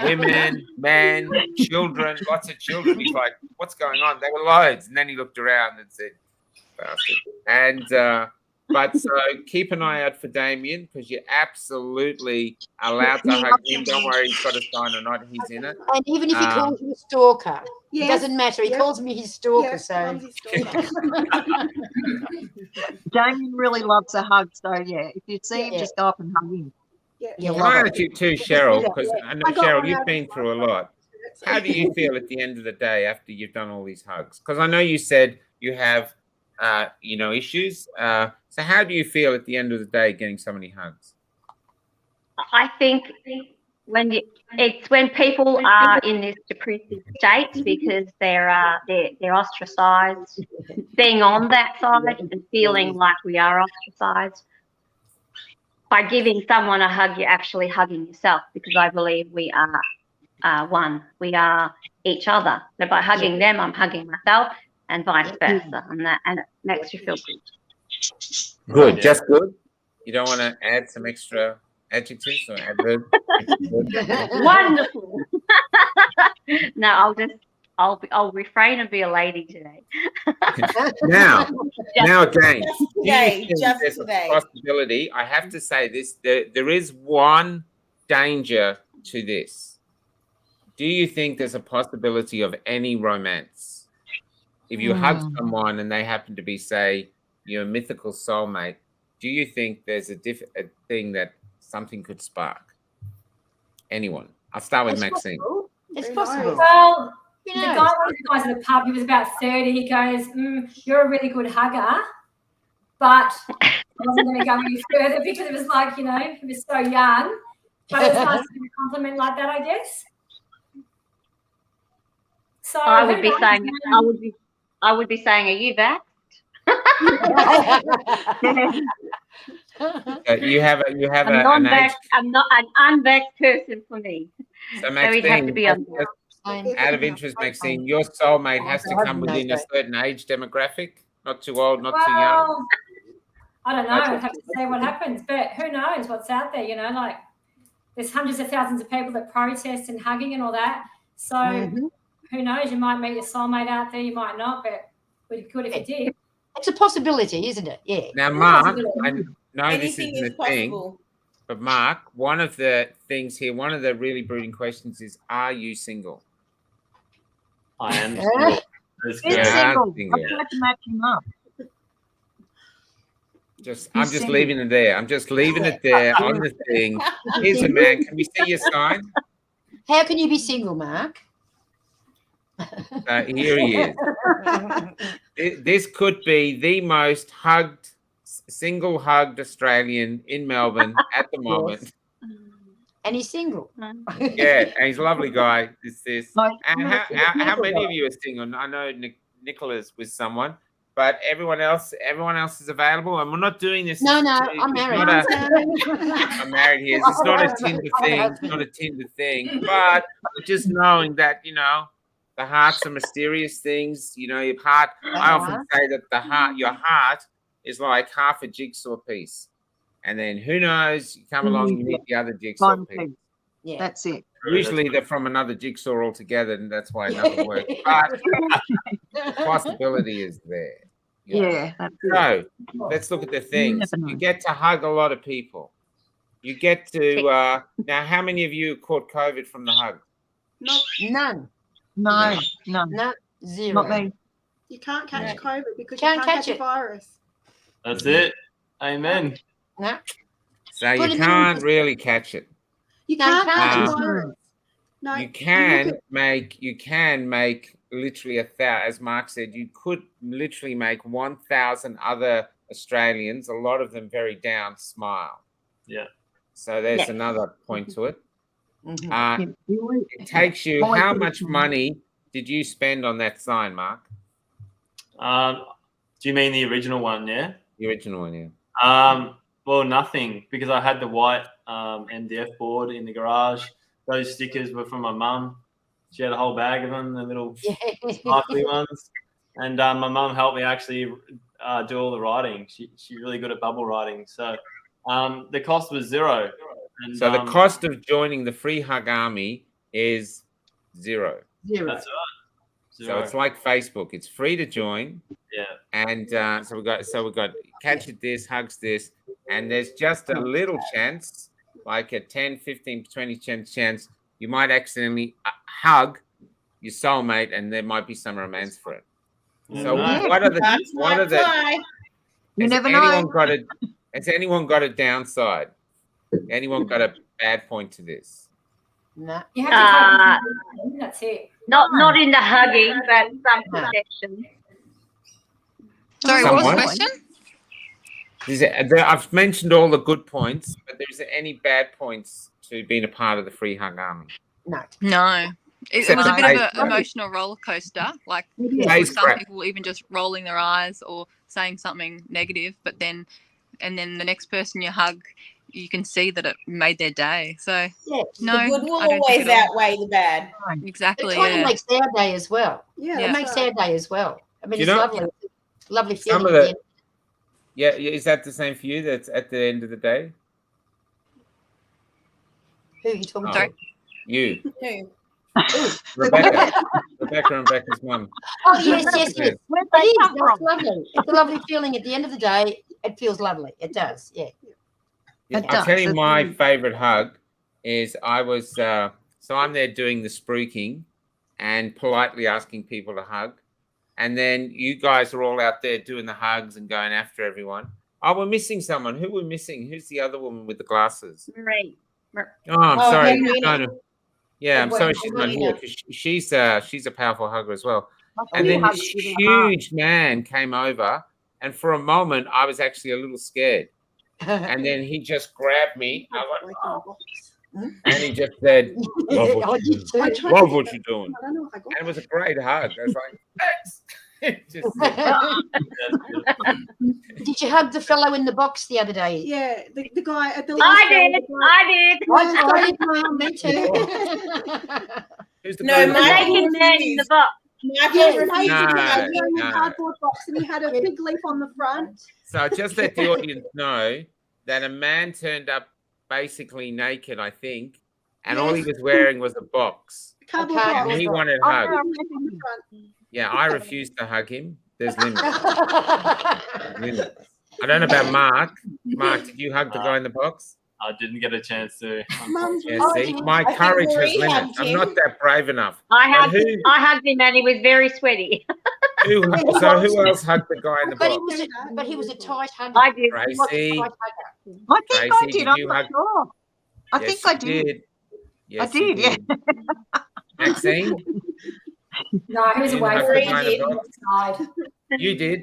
Women, men, children, lots of children. He's like, what's going on? There were loads. And then he looked around and said, bastard. And, but so keep an eye out for Damien, because you're absolutely allowed to hug him. Don't worry, he's got a sign or not. He's in it. And even if he calls you a stalker, Yes. it doesn't matter. He calls me his stalker. So Damien really loves a hug. So, yeah, if you see him, just go up and hug him. Yeah. You'll Can love I it. ask you too, Cheryl, because I know, I got Cheryl, one you've out been of through a my lot. How do you feel at the end of the day after you've done all these hugs? Because I know you said you have, issues. So how do you feel at the end of the day getting so many hugs? I think it's when people are in this depressive state because they're ostracized, being on that side and feeling like we are ostracized. By giving someone a hug, you're actually hugging yourself, because I believe we are one. We are each other. So by hugging them, I'm hugging myself, and vice versa, and it makes you feel good. Good, just good. You don't want to add some extra adjectives or adverbs? Wonderful. No, I'll refrain and be a lady today. Now again, Today, just there's today. a possibility. I have to say this: there is one danger to this. Do you think there's a possibility of any romance? If you hug someone and they happen to be, say, your mythical soulmate, do you think there's a thing that something could spark? Anyone? I'll start with Maxine. Possible. It's possible. Well, You the know. guy, one of the guys at the pub, he was about 30. He goes, "You're a really good hugger," but I wasn't going to go any further because it was like, he was so young. But it was nice to get a compliment like that, I guess. So I would be saying, are you vaxxed? You have I'm not an unvaxxed person for me. So So he'd have to Maxine, be unvaxxed. out of interest, Maxine, your soulmate has to come within a certain age demographic, not too old, not too young. I don't know. I'd have to say what happens, but who knows what's out there? Like there's hundreds of thousands of people that protest and hugging and all that. So who knows? You might meet your soulmate out there, you might not, but it would be good if you did. It's a possibility, isn't it? Yeah. Now, Mark, I know Anything this is isn't a thing, possible. but Mark, one of the things here, one of the really brooding questions is, are you single? I am. He's single. I've tried to match him up. I'm just leaving it there. I'm just leaving it there on the thing. Here's a man. Can we see your sign? How can you be single, Mark? Here he is. This could be the most single hugged Australian in Melbourne at the moment. And he's single. Yeah, and he's a lovely guy. And how many of you are single? I know Nicola's with someone, but everyone else is available. And we're not doing this. No, I'm married. I'm married here. It's not a Tinder thing. It's not a Tinder thing. But just knowing that, the heart's are mysterious things. Your heart. I often say that your heart is like half a jigsaw piece. And then who knows? You come along and you meet the other jigsaw piece. Yeah, that's it. Usually they're from another jigsaw altogether, and that's why it doesn't work. But the possibility is there. Yeah. That's so let's look at the things. You get to hug a lot of people. You get to now. How many of you caught COVID from the hug? None. No. Zero. Not me. You can't catch COVID because you can't catch a virus. That's it. Amen. No. So you can't really catch it. You can't catch a virus. No. You can make literally as Mark said, you could literally make 1,000 other Australians, a lot of them very down, smile. Yeah. So there's Yes. another point to it. Mhm. It takes you, how much money did you spend on that sign, Mark? Do you mean the original one? Yeah. The original one, yeah. Well, nothing, because I had the white MDF board in the garage. Those stickers were from my mum. She had a whole bag of them, the little sparkly ones. And my mum helped me actually do all the writing. She's really good at bubble writing. So the cost was zero. And, So the cost of joining the Free Hug Army is zero. That's right. So it's like Facebook. It's free to join. Yeah. And so we've got catch it this, hugs this, and there's just a little chance, like a 10, 15, 20% chance you might accidentally hug your soulmate, and there might be some romance for it. So what are the You never know. Has anyone got a downside? Anyone got a bad point to this? No. You have to that's it. Not in the hugging, but some protection. Sorry, what was the question? I've mentioned all the good points, but is there any bad points to being a part of the Free Hug Army? No. It was a bit of an emotional roller coaster. Like some people even just rolling their eyes or saying something negative, but then the next person you hug, you can see that it made their day. So no, the good will I don't always think at all. outweigh the bad. Exactly. It kind of makes our day as well. Yeah, It makes our day as well. I mean, You it's know- lovely. Lovely Some feeling. of at the end. Yeah, is that the same for you? That's at the end of the day? Who are you talking Sorry? to? You. Who? Rebecca and Becca's mum. Oh, yes. It is. Where'd they come That's from? lovely. It's a lovely feeling at the end of the day. It feels lovely. It does. Yeah. I'll tell you my favourite hug is so I'm there doing the spruiking and politely asking people to hug. And then you guys are all out there doing the hugs and going after everyone. Oh, we're missing someone. Who we're missing? Who's the other woman with the glasses? Marie. Oh, I'm sorry. Henrina. I'm sorry she's not here, because she's a powerful hugger as well. And then this huge man came over, and for a moment I was actually a little scared. And then he just grabbed me. I went, oh. And he just said, love what you're doing. Love what you're doing. I don't know if I got And it was a great hug. I was like, thanks. Just, Did you hug the fellow in the box the other day? Yeah, the guy at the. I did. I did. Well, me too. who's the No, guy? my- Naked man in the box. Yes, Michael he No, was wearing no. a cardboard box and he had a big leaf on the front. So just let the audience know that a man turned up basically naked, I think, and all he was wearing was a box. Cardboard Okay. box. And he wanted Oh, hugs. leaf on the front. Yeah, I refused to hug him. There's limits. Limits. I don't know about Mark. Mark, did you hug the guy in the box? I didn't get a chance to. Mum's Yeah, right. see, my think courage has Marie limits. hugged I'm him. not that brave enough. I But hugged him and he was very sweaty. who else hugged the guy in the But box? he was a tight hugger. I did. He was a Tracy, tight hugger. I think I Tracy, did. did I'm you not hug? sure. I think I did. Yes, I you did, yeah. Maxine, No, he was You away hug from the the guy in the box? side. You did.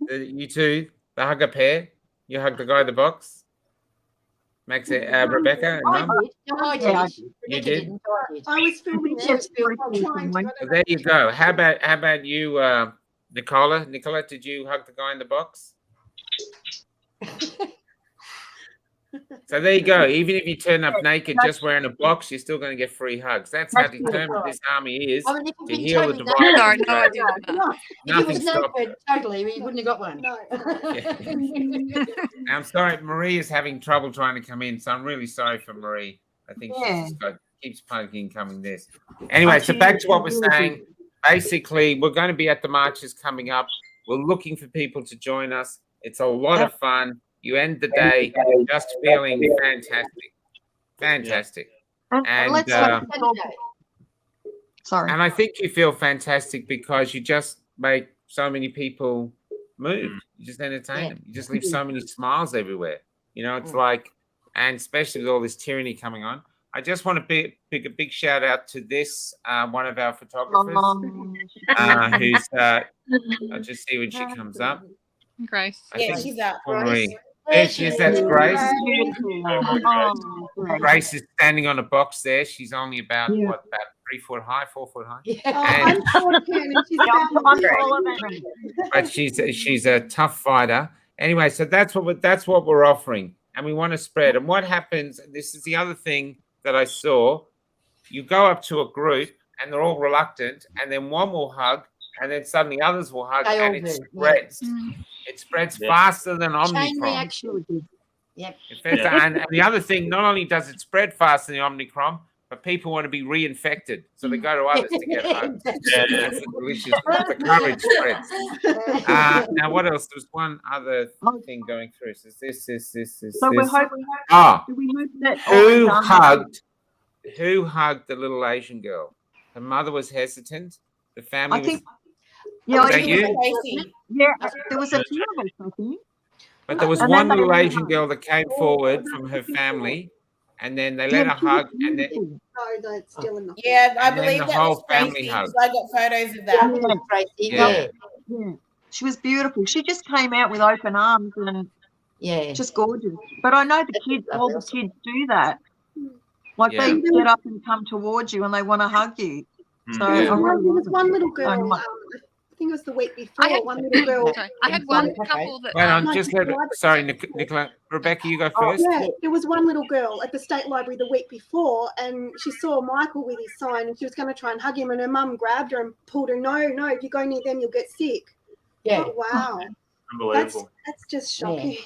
You two, the hugger pair. You hugged the guy in the box. Rebecca, and I Mum. did. No, I did. Yeah, I Rebecca You did? didn't, I did. I was filming Just it. very I'm trying to- I So don't there know. you go. How about you, Nicola? Nicola, did you hug the guy in the box? So there you go. Even if you turn up naked, just wearing a box, you're still going to get free hugs. That's how determined this army is I mean, if to he'd heal the been divide. totally Sorry, naked- no, I didn't. No, if he Nothing was stopped naked totally, he wouldn't have got one. No. I'm sorry, Marie is having trouble trying to come in, so I'm really sorry for Marie. I think Yeah. she's just keeps plugging coming this. Anyway, so back to what we're saying. Basically, we're going to be at the marches coming up. We're looking for people to join us. It's a lot of fun. You end the day just feeling fantastic. Fantastic. And, let's sorry. And I think you feel fantastic because you just make so many people move. You just entertain them. You just leave so many smiles everywhere. You know, it's like, and especially with all this tyranny coming on. I just want to pick a big shout out to this one of our photographers, who's I'll just see when she comes up. Grace. Yeah, she's up. Marie. There she is. That's Grace. Oh, Grace is standing on a box there. She's only about about 3 foot high, 4 foot high. Oh, I'm short of him, and she's about But she's a tough fighter. Anyway, so that's what we're offering, and we want to spread. And what happens? This is the other thing that I saw. You go up to a group, and they're all reluctant, and then one will hug, and then suddenly others will hug, and it spreads. It spreads faster than Chain Omicron. reaction. Yep. And the other thing, not only does it spread faster than the Omicron, but people want to be reinfected, so they go to others to get hugged. That's delicious. The courage spreads. Now, what else? There's one other thing going through. So So we're hoping. Who hugged the little Asian girl? Her mother was hesitant. The family. I think. Was that you? Yeah, there was a few of us, I think. But there was one little Asian girl that came forward from her family, and then they let her hug, and then no, it's still enough. Yeah, I And then believe the that whole was family Tracy, hug. 'cause I got photos of that. Yeah. She was beautiful. She just came out with open arms and just gorgeous. But I know the kids, all the kids do that. Like they get up and come towards you and they want to hug you. So I There really was love one it. little girl. So much. I think it was the week before. One little girl. I had one couple that. Wait on, just let sorry, Nicola. Rebecca, you go first. Yeah, there was one little girl at the State Library the week before, and she saw Michael with his sign, and she was going to try and hug him, and her mum grabbed her and pulled her. No, if you go near them, you'll get sick. Yeah. Oh, wow. Unbelievable. That's just shocking.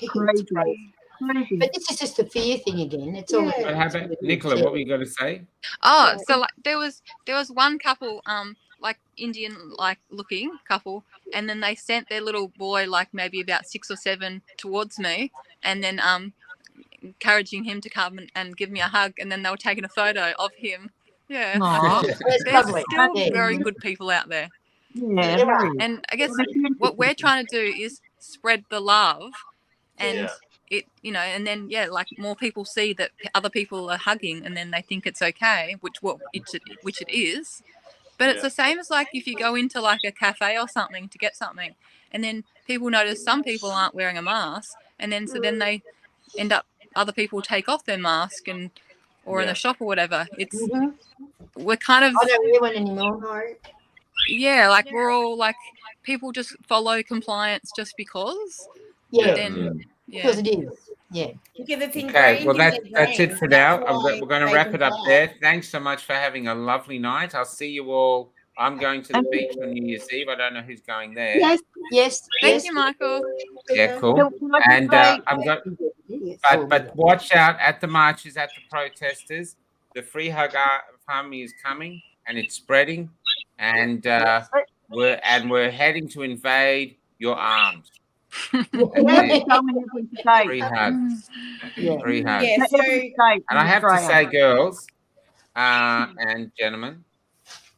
But this is just a fear thing again. It's all. What happened, Nicola? What were you going to say? Oh, so like there was one couple, like Indian like looking couple, and then they sent their little boy, like maybe about 6 or 7, towards me, and then encouraging him to come and give me a hug, and then they were taking a photo of him. Yeah, there's still very good people out there. Yeah, and I guess what we're trying to do is spread the love, and it, and then like more people see that other people are hugging, and then they think it's okay, which it is. But it's the same as like if you go into like a cafe or something to get something, and then people notice some people aren't wearing a mask, and then then they end up, other people take off their mask or in a shop or whatever. It's we're kind of. I don't wear one anymore. Yeah, like we're all like, people just follow compliance just because. Yeah. Then, because it is. Yeah. Because it's Okay, well that's it brains. for now. That's why We're going to they wrap it up comply. there. Thanks so much for having a lovely night. I'll see you all. I'm going to the beach on New Year's Eve. I don't know who's going there. Yes. Thank you, Michael. Yeah, cool. And I'm going. But watch out at the marches, at the protesters. The Free Hug Army is coming, and it's spreading, and we're heading to invade your arms. Free hugs. Free hugs. Yeah, so And I have to say, girls and gentlemen,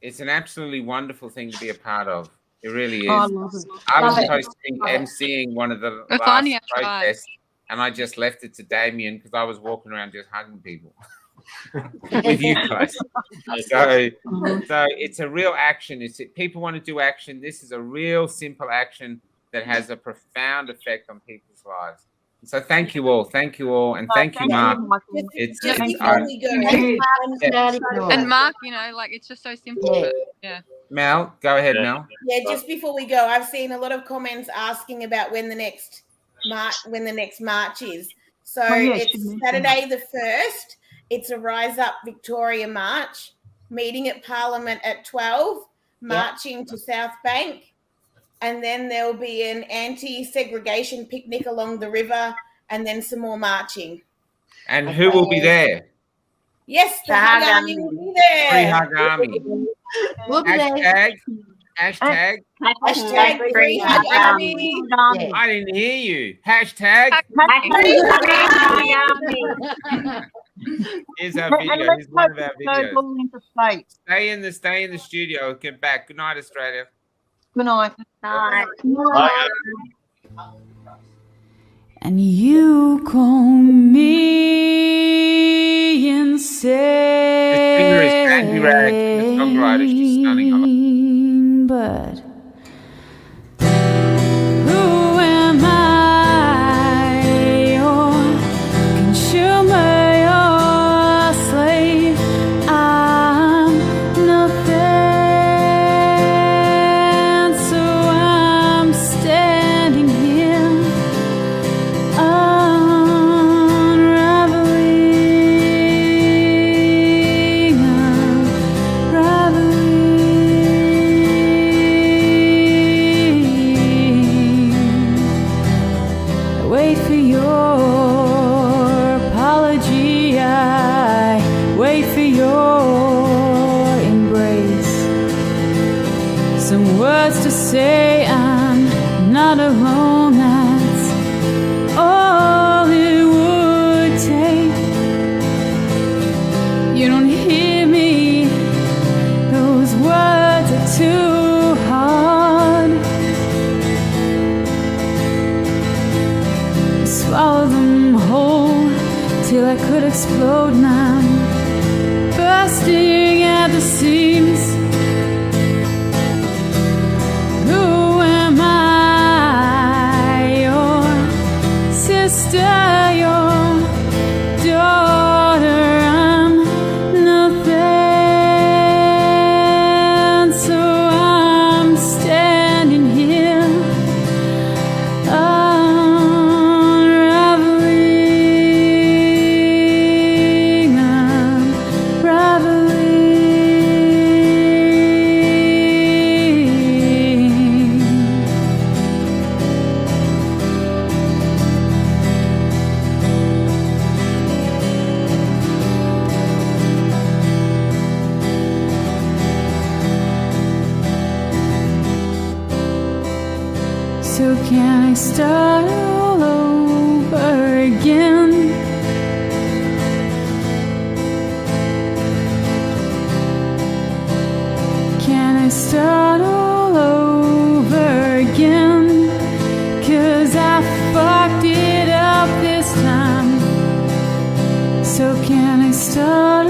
it's an absolutely wonderful thing to be a part of. It really is. Oh, I love it. I was Love it. supposed to be emceeing one of the We're last finding our tribe. protests, and I just left it to Damien because I was walking around just hugging people with you guys. So it's a real action. People want to do action. This is a real simple action that has a profound effect on people's lives. So thank you all, and thank you, Mark. It's just it's- before we go, And Mark, like it's just so simple. But, yeah. Mel, go ahead, Mel. Yeah, just before we go, I've seen a lot of comments asking about when the next march is. So it's Saturday the 1st. It's a Rise Up Victoria march, meeting at Parliament at 12, marching to South Bank, and then there'll be an anti-segregation picnic along the river, and then some more marching. And who will be there? Yes, the Hug Army will be there. Free Hug Army. We'll be there. Hashtag Free Hug Army. I didn't hear you. Hashtag. Here's our video. Here's one of our videos. Stay in the studio. Get back. Good night, Australia. Good night. Bye. And you call me insane. This singer is Candy Rag, the songwriter. She's stunning. But who am I and words to say. I'm not alone, that's all it would take. You don't hear me, those words are too hard. I swallowed them whole till I could explode now, bursting at the seams. Who am I? Your sister, your daughter. I'm nothing, so I'm standing here unraveling, so can I start all over again? Can I start all over again? 'Cause I fucked it up this time. So can I start